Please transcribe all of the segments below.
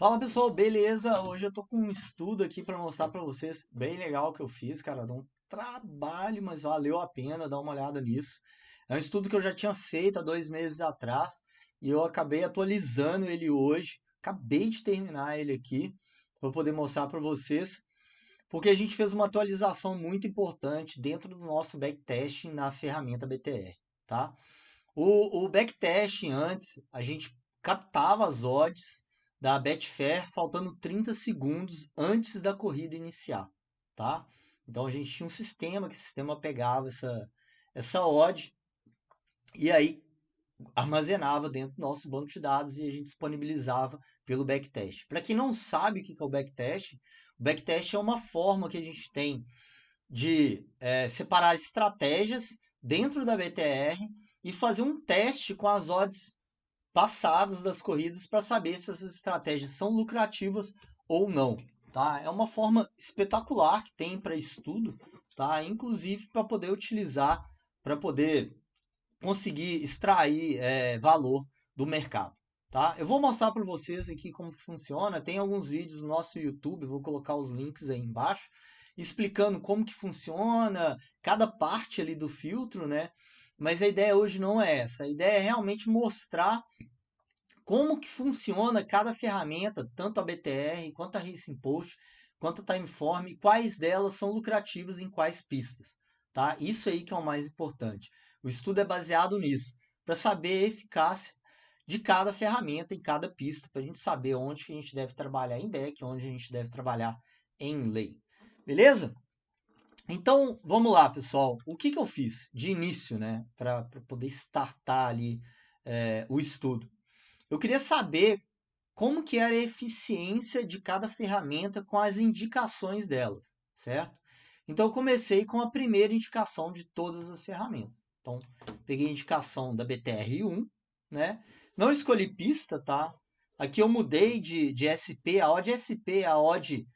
Fala pessoal, beleza? Hoje eu tô com um estudo aqui para mostrar para vocês, bem legal que eu fiz, cara. Dá um trabalho, mas valeu a pena dar uma olhada nisso. É um estudo que eu já tinha feito há 2 meses atrás e eu acabei atualizando ele hoje. Acabei de terminar ele aqui para poder mostrar para vocês, porque a gente fez uma atualização muito importante dentro do nosso backtesting na ferramenta BTR, tá? O backtesting antes, a gente captava as odds da Betfair faltando 30 segundos antes da corrida iniciar, tá? Então a gente tinha um sistema que o sistema pegava essa odd e aí armazenava dentro do nosso banco de dados e a gente disponibilizava pelo backtest. Para quem não sabe o que é o backtest é uma forma que a gente tem de separar estratégias dentro da BTR e fazer um teste com as odds passadas das corridas para saber se essas estratégias são lucrativas ou não. Tá? É uma forma espetacular que tem para estudo, tá? Inclusive para poder utilizar, para poder conseguir extrair valor do mercado. Tá? Eu vou mostrar para vocês aqui como funciona. Tem alguns vídeos no nosso YouTube, vou colocar os links aí embaixo, explicando como que funciona cada parte ali do filtro, né? Mas a ideia hoje não é essa. A ideia é realmente mostrar como que funciona cada ferramenta, tanto a BTR, quanto a Racing Post, quanto a Timeform, e quais delas são lucrativas em quais pistas, tá? Isso aí que é o mais importante. O estudo é baseado nisso, para saber a eficácia de cada ferramenta em cada pista, para a gente saber onde que a gente deve trabalhar em back, onde a gente deve trabalhar em lay. Beleza? Então, vamos lá, pessoal. O que eu fiz de início, né, para poder startar ali o estudo? Eu queria saber como que era a eficiência de cada ferramenta com as indicações delas, certo? Então eu comecei com a primeira indicação de todas as ferramentas. Então, peguei a indicação da BTR1, né? Não escolhi pista, tá? Aqui eu mudei de SP, a odd SP é a odd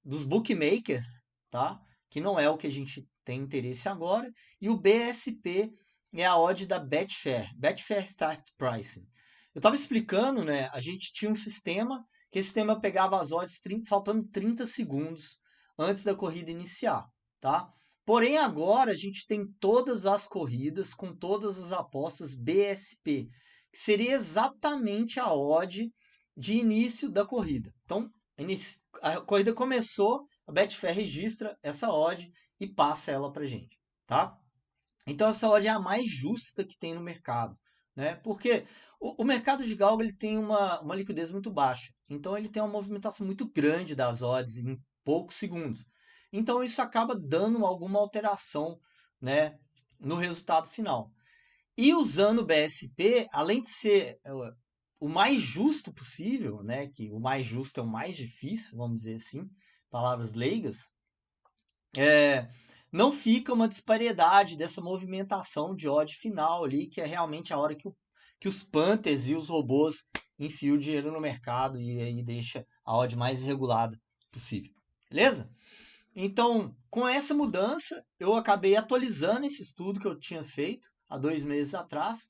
dos bookmakers, tá? Que não é o que a gente tem interesse agora. E o BSP é a odd da Betfair, Betfair Start Pricing. Eu estava explicando, né? A gente tinha um sistema que esse sistema pegava as odds faltando 30 segundos antes da corrida iniciar, tá? Porém, agora a gente tem todas as corridas com todas as apostas BSP, que seria exatamente a odd de início da corrida. Então, a corrida começou, a Betfair registra essa odd e passa ela para gente, tá? Então essa odd é a mais justa que tem no mercado, né? Porque o mercado de galga ele tem uma liquidez muito baixa, então ele tem uma movimentação muito grande das odds em poucos segundos. Então isso acaba dando alguma alteração, né, no resultado final. E usando o BSP, além de ser o mais justo possível, né, que o mais justo é o mais difícil, vamos dizer assim, palavras leigas, é, não fica uma disparidade dessa movimentação de odd final ali, que é realmente a hora que os Panthers e os robôs enfiam o dinheiro no mercado e aí deixa a odd mais regulada possível. Beleza? Então, com essa mudança, eu acabei atualizando esse estudo que eu tinha feito há 2 meses atrás.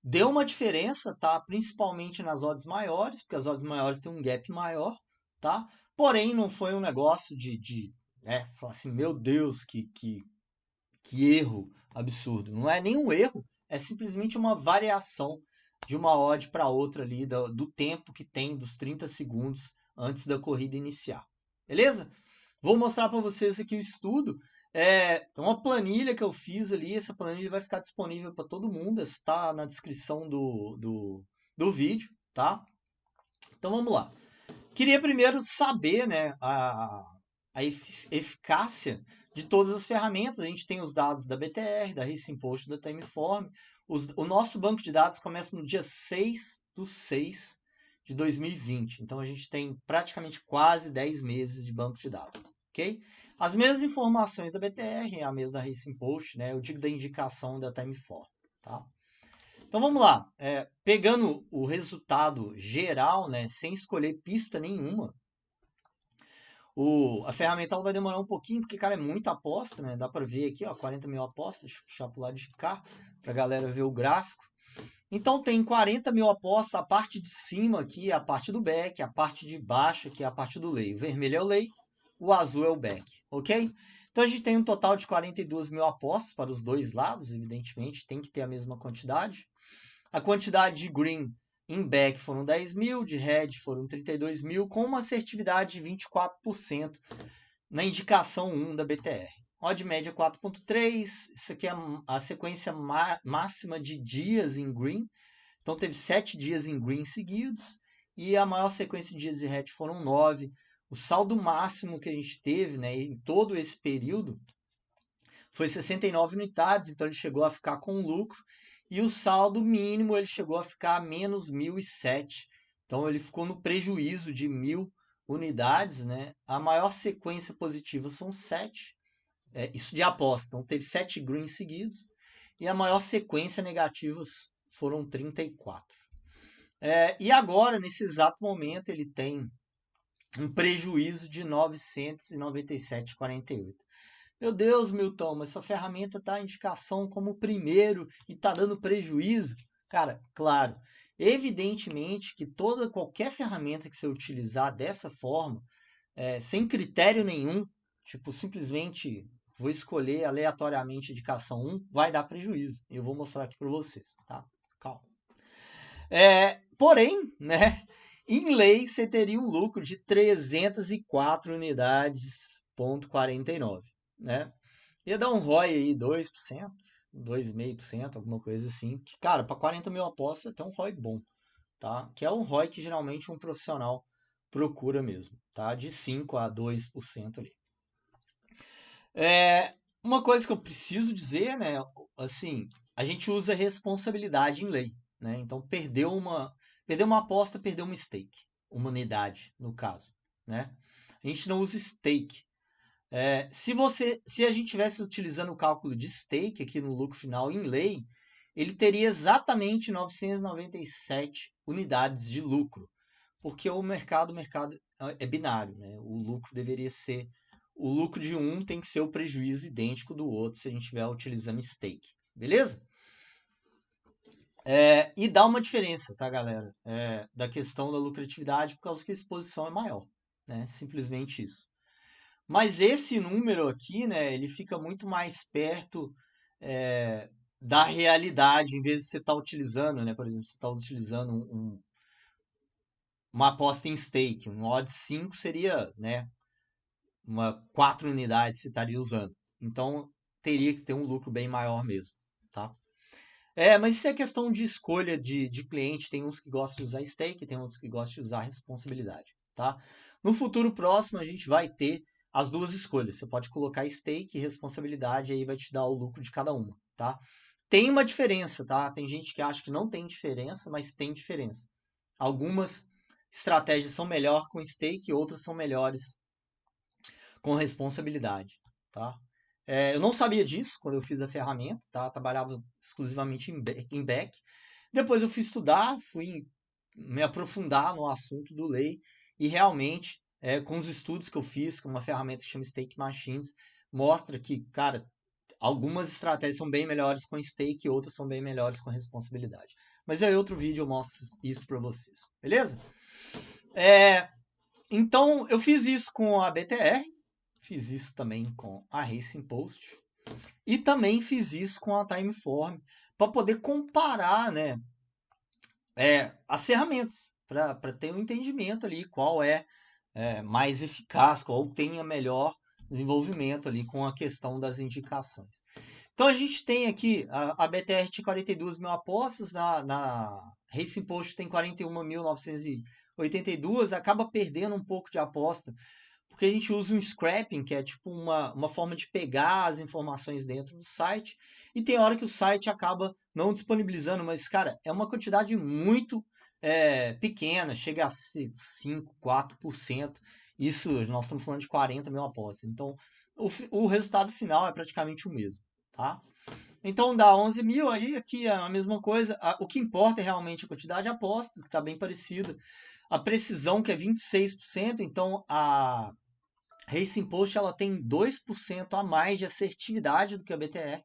Deu uma diferença, tá? Principalmente nas odds maiores, porque as odds maiores têm um gap maior, tá? Porém, não foi um negócio de falar assim, meu Deus, que erro absurdo. Não é nenhum erro, é simplesmente uma variação de uma odd para outra ali, do tempo que tem dos 30 segundos antes da corrida iniciar. Beleza? Vou mostrar para vocês aqui o estudo. É uma planilha que eu fiz ali. Essa planilha vai ficar disponível para todo mundo. Está na descrição do vídeo, tá? Então vamos lá. Queria primeiro saber, né, eficácia de todas as ferramentas. A gente tem os dados da BTR, da Racing Post, da Timeform. O nosso banco de dados começa no dia 6/6/2020. Então a gente tem praticamente quase 10 meses de banco de dados, ok? As mesmas informações da BTR, a mesma da Racing Post, né? Eu digo da indicação da Timeform, tá? Então vamos lá. Pegando o resultado geral, né, sem escolher pista nenhuma, a ferramenta ela vai demorar um pouquinho, porque, cara, é muita aposta, né? Dá para ver aqui, ó, 40 mil apostas. Deixa eu puxar pro lado de cá, pra galera ver o gráfico. Então tem 40 mil apostas, a parte de cima aqui é a parte do back, a parte de baixo aqui é a parte do lay. O vermelho é o lay, o azul é o back, ok? Então a gente tem um total de 42 mil apostas para os dois lados, evidentemente, tem que ter a mesma quantidade. A quantidade de green em back foram 10 mil, de red foram 32 mil, com uma assertividade de 24% na indicação 1 da BTR. Odd média 4.3, isso aqui é a sequência máxima de dias em green. Então teve 7 dias em green seguidos e a maior sequência de dias em red foram 9. O saldo máximo que a gente teve, né, em todo esse período foi 69 unidades, então ele chegou a ficar com lucro. E o saldo mínimo ele chegou a ficar a menos 1.007. Então ele ficou no prejuízo de 1.000 unidades, né? A maior sequência positiva são 7. Isso de aposta. Então teve 7 greens seguidos. E a maior sequência negativa foram 34. E agora, nesse exato momento, ele tem um prejuízo de 997,48. Meu Deus, Milton, mas sua ferramenta está em indicação como primeiro e está dando prejuízo. Cara, claro, evidentemente que qualquer ferramenta que você utilizar dessa forma, sem critério nenhum, tipo, simplesmente vou escolher aleatoriamente a indicação 1, vai dar prejuízo. Eu vou mostrar aqui para vocês, tá? Calma. Porém, né, em lei, você teria um lucro de 304 unidades, 49, né? Ia dar um ROI aí 2%, 2,5%, alguma coisa assim. Que, cara, para 40 mil apostas, até um ROI bom, tá? Que é um ROI que geralmente um profissional procura mesmo, tá? De 5 a 2% ali. Uma coisa que eu preciso dizer, né? Assim, a gente usa responsabilidade em lei, né? Então, perdeu uma aposta, perdeu uma stake, uma unidade, no caso, né? A gente não usa stake. Se a gente estivesse utilizando o cálculo de stake aqui no lucro final em lei, ele teria exatamente 997 unidades de lucro, porque o mercado é binário, né? O lucro deveria ser o lucro de um tem que ser o prejuízo idêntico do outro se a gente estiver utilizando stake, beleza? E dá uma diferença, tá, galera? Da questão da lucratividade, por causa que a exposição é maior, né? Simplesmente isso. Mas esse número aqui, né, ele fica muito mais perto da realidade, em vez de você estar utilizando, né, por exemplo, você está utilizando uma aposta em stake, um odd 5 seria, né, 4 unidades você estaria usando. Então, teria que ter um lucro bem maior mesmo, tá? Mas isso é questão de escolha de cliente. Tem uns que gostam de usar stake, tem outros que gostam de usar responsabilidade, tá? No futuro próximo, a gente vai ter as duas escolhas. Você pode colocar stake e responsabilidade, aí vai te dar o lucro de cada uma, tá? Tem uma diferença, tá? Tem gente que acha que não tem diferença, mas tem diferença. Algumas estratégias são melhor com stake, outras são melhores com responsabilidade, tá? Eu não sabia disso quando eu fiz a ferramenta, tá? Eu trabalhava exclusivamente em back. Depois eu fui estudar, fui me aprofundar no assunto do lei e realmente, com os estudos que eu fiz, com uma ferramenta que chama Stake Machines, mostra que, cara, algumas estratégias são bem melhores com stake e outras são bem melhores com responsabilidade. Mas aí outro vídeo eu mostro isso para vocês, beleza? Então eu fiz isso com a BTR, fiz isso também com a Racing Post e também fiz isso com a Timeform para poder comparar, né, as ferramentas, para ter um entendimento ali qual é mais eficaz, qual tem a melhor desenvolvimento ali com a questão das indicações. Então a gente tem aqui a BTR tinha 42 mil apostas, na Racing Post tem 41.982, acaba perdendo um pouco de aposta, porque a gente usa um scrapping, que é tipo uma forma de pegar as informações dentro do site, e tem hora que o site acaba não disponibilizando, mas, cara, é uma quantidade muito pequena, chega a 5, 4%. Isso, nós estamos falando de 40 mil apostas. Então, o resultado final é praticamente o mesmo, tá? Então, dá 11 mil, aí aqui é a mesma coisa. O que importa é realmente a quantidade de apostas, que está bem parecida. A precisão, que é 26%, então a Racing Post ela tem 2% a mais de assertividade do que a BTR.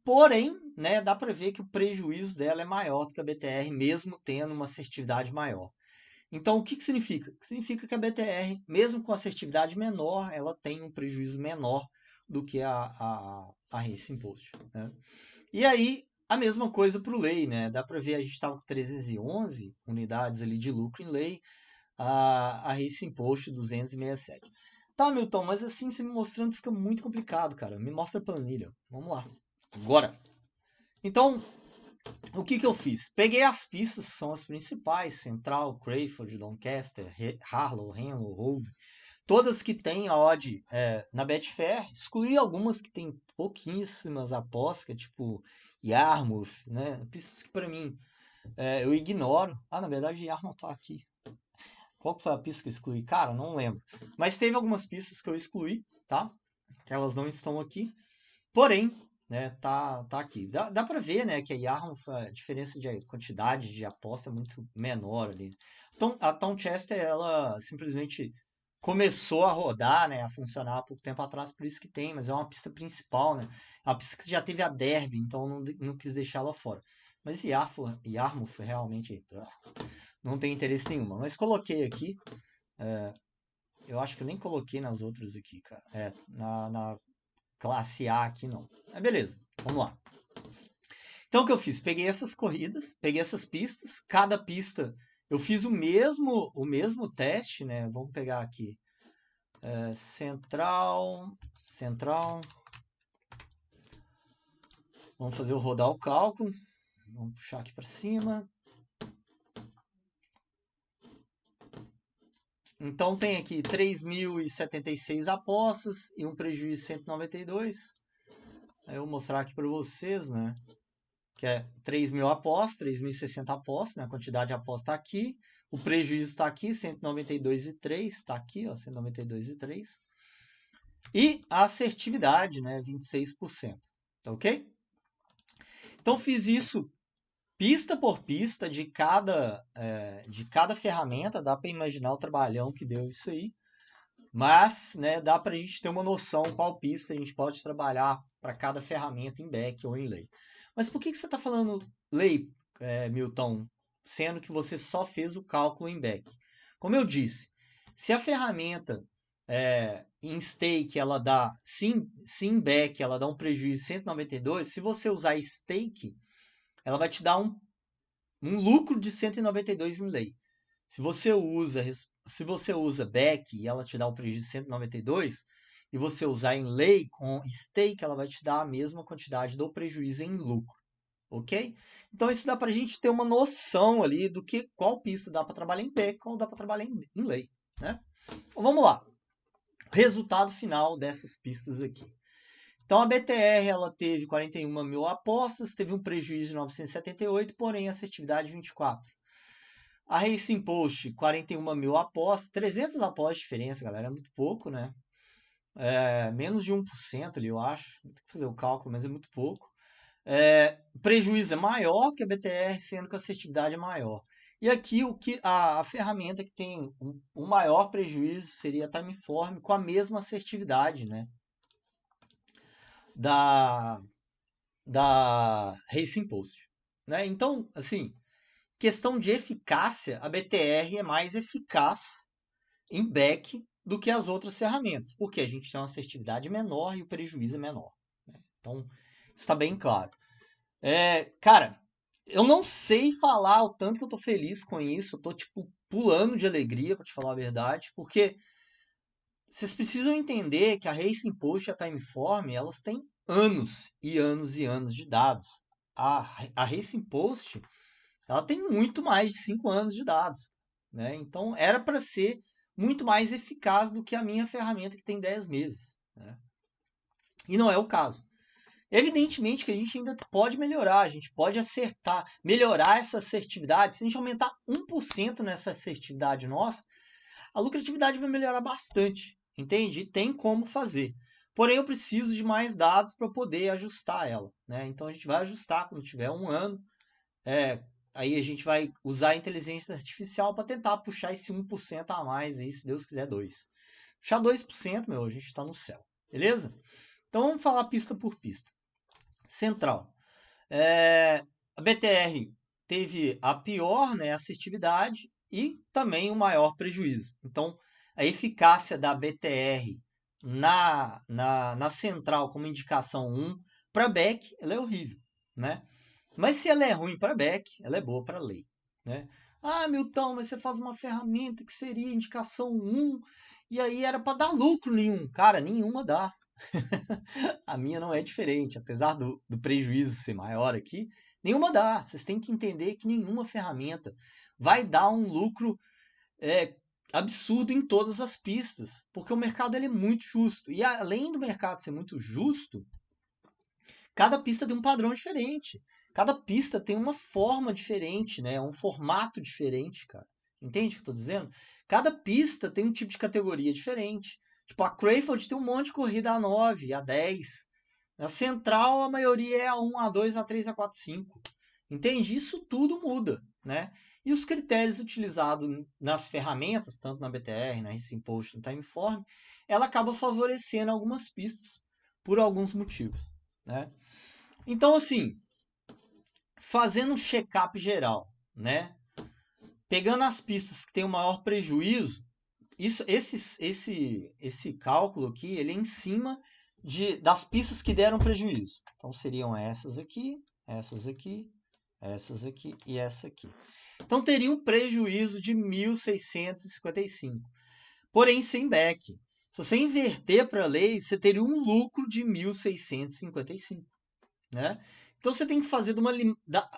Porém, né, dá para ver que o prejuízo dela é maior do que a BTR, mesmo tendo uma assertividade maior. Então, o que significa? Significa que a BTR, mesmo com assertividade menor, ela tem um prejuízo menor do que a Racing Post, né? E aí, a mesma coisa para o Lei, né? Dá para ver, a gente estava com 311 unidades ali de lucro em Lei, a Racing Post 267. Tá, Milton, mas assim você me mostrando fica muito complicado, cara. Me mostra a planilha. Vamos lá. Agora. Então, o que eu fiz? Peguei as pistas, que são as principais, Central, Crayford, Doncaster, Harlow, Henlow, Hove, todas que têm a odd na Betfair, excluí algumas que têm pouquíssimas apostas, que é tipo Yarmouth, né? Pistas que para mim eu ignoro. Ah, na verdade Yarmouth tá aqui. Qual que foi a pista que eu excluí? Cara, não lembro. Mas teve algumas pistas que eu excluí, tá? Que elas não estão aqui. Porém, né, tá aqui. Dá para ver, né, que a Yarmouth, a diferença de quantidade de aposta é muito menor ali. Então, a Towncester, ela simplesmente começou a rodar, né, a funcionar há pouco tempo atrás, por isso que tem, mas é uma pista principal, né? É uma pista que já teve a Derby, então não quis deixá-la fora. Mas Yarmouth realmente não tem interesse nenhuma. Mas coloquei aqui, eu acho que eu nem coloquei nas outras aqui, cara. Na classe A aqui não. Mas beleza, vamos lá. Então o que eu fiz? Peguei essas corridas, peguei essas pistas, cada pista eu fiz o mesmo teste, né? Vamos pegar aqui. Central. Vamos fazer o rodar o cálculo. Vamos puxar aqui para cima. Então tem aqui 3.076 apostas e um prejuízo de 192. Aí eu vou mostrar aqui para vocês, né? Que é 3.000 apostas, 3.060 apostas, né? A quantidade de apostas está aqui. O prejuízo está aqui, 192,3, está aqui, ó, 192,3. E a assertividade, né? 26%. Tá ok? Então fiz isso pista por pista de cada ferramenta. Dá para imaginar o trabalhão que deu isso aí. Mas, né, dá para a gente ter uma noção qual pista a gente pode trabalhar para cada ferramenta em back ou em lay. Mas por que você está falando lay, Milton, sendo que você só fez o cálculo em back? Como eu disse, se a ferramenta em stake ela dá, se em back ela dá um prejuízo de 192, se você usar stake, ela vai te dar um lucro de 192 em lay. Se você usa back e ela te dá um prejuízo de 192, e você usar em lay com stake, ela vai te dar a mesma quantidade do prejuízo em lucro, ok? Então isso dá para a gente ter uma noção ali do que qual pista dá para trabalhar em back, qual dá para trabalhar em lay, né? Então, vamos lá. Resultado final dessas pistas aqui. Então a BTR ela teve 41.000 apostas, teve um prejuízo de 978, porém assertividade 24. A Racing Post, 41.000 apostas, 300 apostas de diferença, galera, é muito pouco, né? Menos de 1% ali, eu acho. Tem que fazer o cálculo, mas é muito pouco. O prejuízo é maior que a BTR, sendo que a assertividade é maior. E aqui a ferramenta que tem um maior prejuízo seria a Timeform com a mesma assertividade, né? Da Racing Post, né? Então, assim, questão de eficácia, a BTR é mais eficaz em back do que as outras ferramentas, porque a gente tem uma assertividade menor e o prejuízo é menor, né? Então, isso está bem claro. Cara, eu não sei falar o tanto que eu tô feliz com isso, eu tô, tipo, pulando de alegria, para te falar a verdade, porque vocês precisam entender que a Racing Post e a Timeform, elas têm anos e anos e anos de dados. A Racing Post, ela tem muito mais de 5 anos de dados, né? Então, era para ser muito mais eficaz do que a minha ferramenta que tem 10 meses, né? E não é o caso. Evidentemente que a gente ainda pode melhorar, a gente pode acertar, melhorar essa assertividade. Se a gente aumentar 1% nessa assertividade nossa, a lucratividade vai melhorar bastante, entende? E tem como fazer. Porém, eu preciso de mais dados para poder ajustar ela, né? Então, a gente vai ajustar quando tiver um ano. Aí a gente vai usar a inteligência artificial para tentar puxar esse 1% a mais aí, se Deus quiser 2%. Puxar 2%, meu, a gente está no céu, beleza? Então vamos falar pista por pista. Central. A BTR teve a pior, né, assertividade e também o maior prejuízo. Então, a eficácia da BTR na central como indicação 1 para back, ela é horrível, né? Mas se ela é ruim para back, ela é boa para lei, né? Ah, Milton, mas você faz uma ferramenta que seria indicação 1 e aí era para dar lucro nenhum. Cara, nenhuma dá. A minha não é diferente, apesar do prejuízo ser maior aqui, nenhuma dá. Vocês têm que entender que nenhuma ferramenta vai dar um lucro é, absurdo em todas as pistas, porque o mercado ele é muito justo. E além do mercado ser muito justo, cada pista tem um padrão diferente. Cada pista tem uma forma diferente, né? Um formato diferente, cara. Entende o que eu tô dizendo? Cada pista tem um tipo de categoria diferente. Tipo, a Crayford tem um monte de corrida A9, A10. Na Central, a maioria é A1, A2, A3, A4, A5. Entende? Isso tudo muda, né? E os critérios utilizados nas ferramentas, tanto na BTR, na Racing Post, no Timeform, ela acaba favorecendo algumas pistas por alguns motivos, né? Então, assim, fazendo um check-up geral, né? Pegando as pistas que têm o maior prejuízo, esse cálculo aqui, ele é em cima das pistas que deram prejuízo. Então, seriam essas aqui, essas aqui, essas aqui e essa aqui. Então, teria um prejuízo de 1.655. Porém, sem back. Se você inverter para a lei, você teria um lucro de 1.655. Né? Então você tem que fazer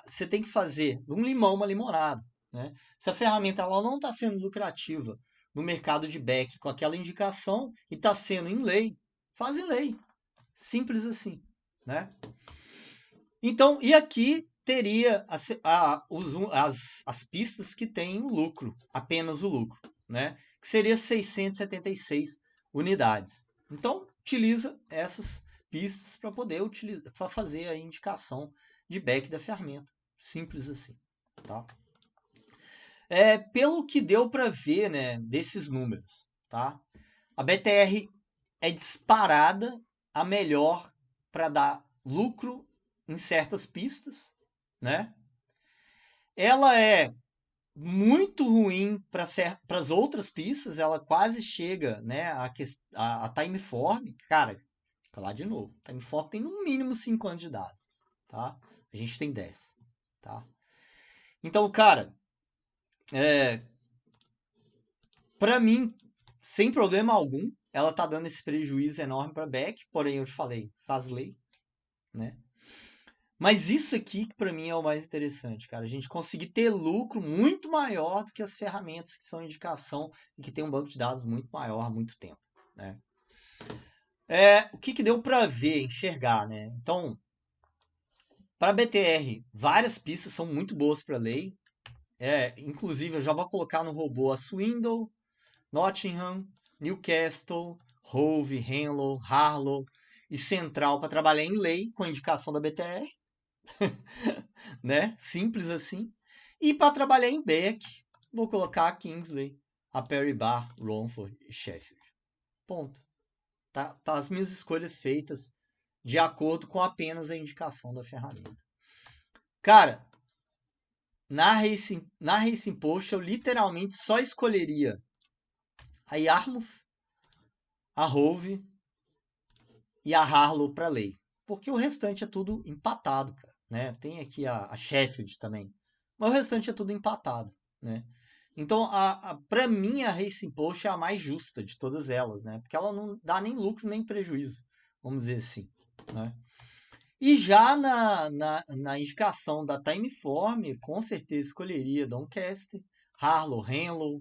você tem que fazer de um limão uma limonada, né? Se a ferramenta ela não está sendo lucrativa no mercado de back com aquela indicação e está sendo em lei, faz em lei, simples assim, né? Então e aqui teria as pistas que têm o lucro, apenas o lucro, né? Que seria 676 unidades. Então utiliza essas pistas para poder utilizar, para fazer a indicação de back da ferramenta. Simples assim, tá? Pelo que deu para ver, né, desses números, tá? A BTR é disparada a melhor para dar lucro em certas pistas, né? Ela é muito ruim para as outras pistas, ela quase chega, né, a Timeform, cara, falar de novo, Timeform tem no mínimo 5 anos de dados, tá? A gente tem 10, tá? Então, cara, para mim, sem problema algum, ela tá dando esse prejuízo enorme para back, porém eu te falei, faz lei, né? Mas isso aqui que para mim é o mais interessante, cara. A gente conseguir ter lucro muito maior do que as ferramentas que são indicação e que tem um banco de dados muito maior há muito tempo, né? O que deu para ver, enxergar, né? Então, para BTR, várias pistas são muito boas para lei. Inclusive, eu já vou colocar no robô a Swindle, Nottingham, Newcastle, Hove, Henlow, Harlow e Central para trabalhar em lei com a indicação da BTR. Né? Simples assim. E para trabalhar em back, vou colocar a Kingsley, a Perry Barr, Romford e Sheffield. Ponto. Tá as minhas escolhas feitas de acordo com apenas a indicação da ferramenta. Cara, na Racing Post eu literalmente só escolheria a Yarmouth, a Hove e a Harlow para lei. Porque o restante é tudo empatado, cara. Né? Tem aqui a Sheffield também. Mas o restante é tudo empatado, né? Então, para mim, a Racing Post é a mais justa de todas elas, né? Porque ela não dá nem lucro nem prejuízo, vamos dizer assim, né? E já na indicação da Timeform, com certeza escolheria Doncaster, Harlow, Henlow.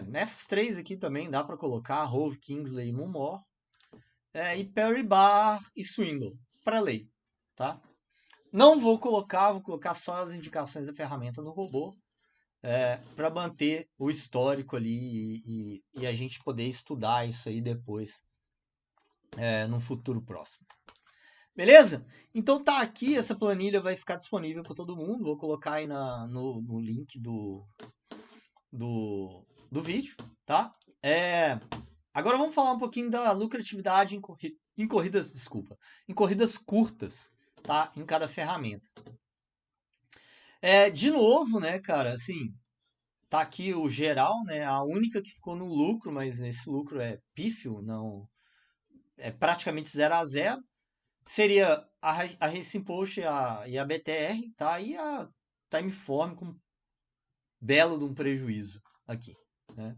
Nessas três aqui também dá para colocar Hove, Kingsley e Mumor. E Perry Barr e Swindle, para lei, tá? Não vou colocar só as indicações da ferramenta no robô, para manter o histórico ali e a gente poder estudar isso aí depois, no futuro próximo. Beleza? Então tá aqui, essa planilha vai ficar disponível para todo mundo. Vou colocar aí no link do vídeo, tá? Agora vamos falar um pouquinho da lucratividade em corridas, em corridas curtas, tá em cada ferramenta. De novo, né, cara, assim, tá aqui o geral, né, a única que ficou no lucro, mas esse lucro é pífio, não, é praticamente 0 a 0, seria a Racing Post e a BTR, tá? E a Timeform com um belo de um prejuízo aqui, né?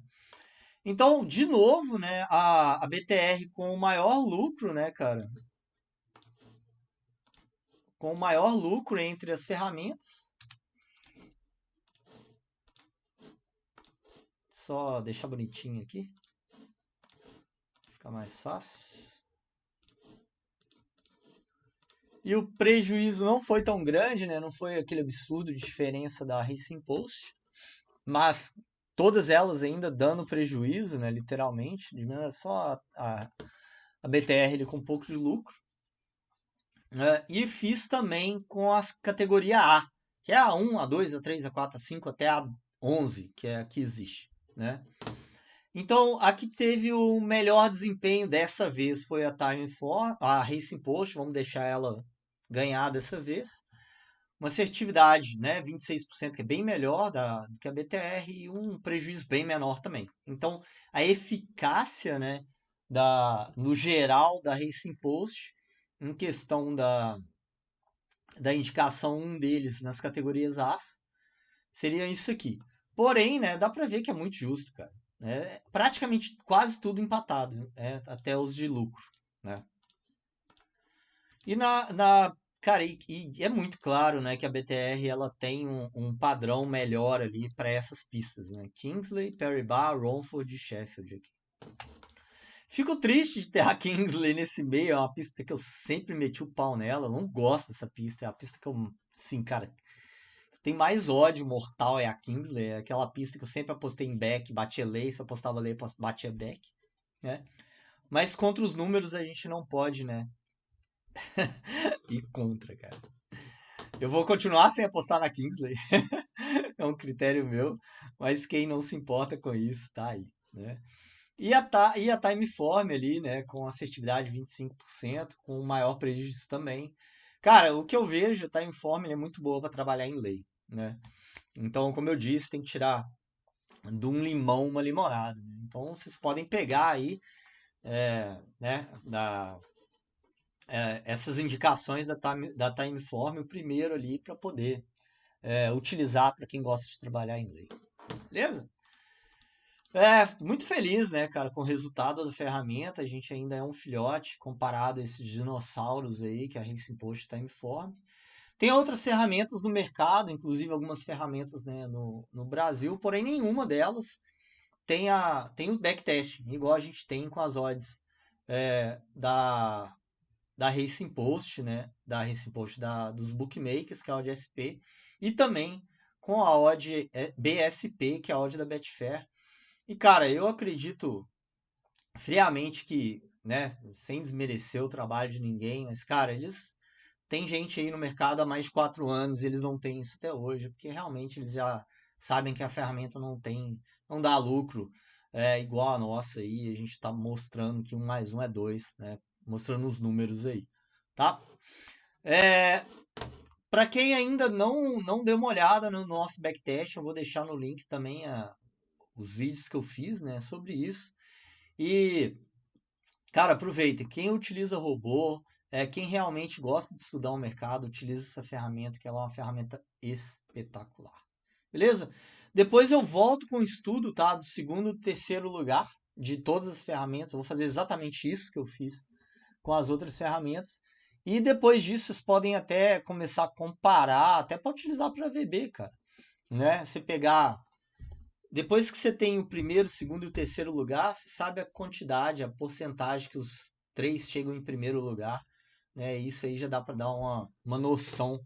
Então, de novo, né, a BTR com o maior lucro, né, cara? Com o maior lucro entre as ferramentas. Só deixar bonitinho aqui. Fica mais fácil. E o prejuízo não foi tão grande, né? Não foi aquele absurdo de diferença da Racing Post. Mas todas elas ainda dando prejuízo, né? Literalmente. Só a BTR ele com um pouco de lucro. E fiz também com as categoria A, que é a 1, a 2, a 3, a 4, a 5 até a 11, que é a que existe, né? Então, a que teve o melhor desempenho dessa vez foi a a Racing Post, vamos deixar ela ganhar dessa vez. Uma assertividade, né, 26%, que é bem melhor do que a BTR, e um prejuízo bem menor também. Então, a eficácia, né, no geral da Racing Post, em questão da indicação, um deles nas categorias As, seria isso aqui. Porém, né, dá pra ver que é muito justo, cara. É praticamente quase tudo empatado, até os de lucro, né? E cara, e é muito claro, né, que a BTR ela tem um padrão melhor ali para essas pistas, né? Kingsley, Perry-Barr, Romford e Sheffield aqui. Fico triste de ter a Kingsley nesse meio, é uma pista que eu sempre meti o pau nela, eu não gosto dessa pista, é a pista que eu, assim, cara, tem mais ódio mortal é a Kingsley, é aquela pista que eu sempre apostei em back, batia lei, se eu apostava lei, batia back, né? Mas contra os números a gente não pode, né? Ir contra, cara. Eu vou continuar sem apostar na Kingsley, é um critério meu, mas quem não se importa com isso, tá aí, né? E a Timeform ali, né, com assertividade 25%, com maior prejuízo também. Cara, o que eu vejo, a Timeform é muito boa para trabalhar em lei, né? Então, como eu disse, tem que tirar de um limão uma limonada, né? Então, vocês podem pegar aí, né, essas indicações da Timeform, o primeiro ali, para poder utilizar para quem gosta de trabalhar em lei. Beleza? Muito feliz, né, cara, com o resultado da ferramenta. A gente ainda é um filhote comparado a esses dinossauros aí que a Racing Post Timeform. Tem outras ferramentas no mercado, inclusive algumas ferramentas, né, no Brasil, porém nenhuma delas tem o backtesting, igual a gente tem com as odds da Racing Post, né, da Racing Post dos bookmakers, que é a odd SP, e também com a odd BSP, que é a odd da Betfair. E, cara, eu acredito friamente que, né, sem desmerecer o trabalho de ninguém, mas, cara, tem gente aí no mercado há mais de 4 anos e eles não têm isso até hoje, porque realmente eles já sabem que a ferramenta não dá lucro igual a nossa aí, a gente está mostrando que 1 mais 1 é 2, né? Mostrando os números aí, tá? Para quem ainda não deu uma olhada no nosso backtest, eu vou deixar no link também os vídeos que eu fiz, né, sobre isso. E, cara, aproveita. Quem utiliza robô, quem realmente gosta de estudar o mercado, utiliza essa ferramenta, que ela é uma ferramenta espetacular. Beleza? Depois eu volto com o estudo, tá? Do segundo e terceiro lugar de todas as ferramentas. Eu vou fazer exatamente isso que eu fiz com as outras ferramentas. E depois disso, vocês podem até começar a comparar, até para utilizar para VB, cara. Né? Você pegar. Depois que você tem o primeiro, segundo e o terceiro lugar, você sabe a quantidade, a porcentagem que os três chegam em primeiro lugar. Né? Isso aí já dá para dar uma noção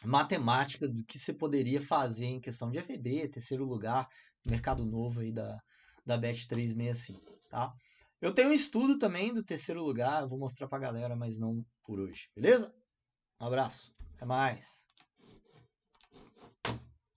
matemática do que você poderia fazer em questão de FB, terceiro lugar, mercado novo aí da Bet365, tá? Eu tenho um estudo também do terceiro lugar, eu vou mostrar pra galera, mas não por hoje, beleza? Um abraço, até mais.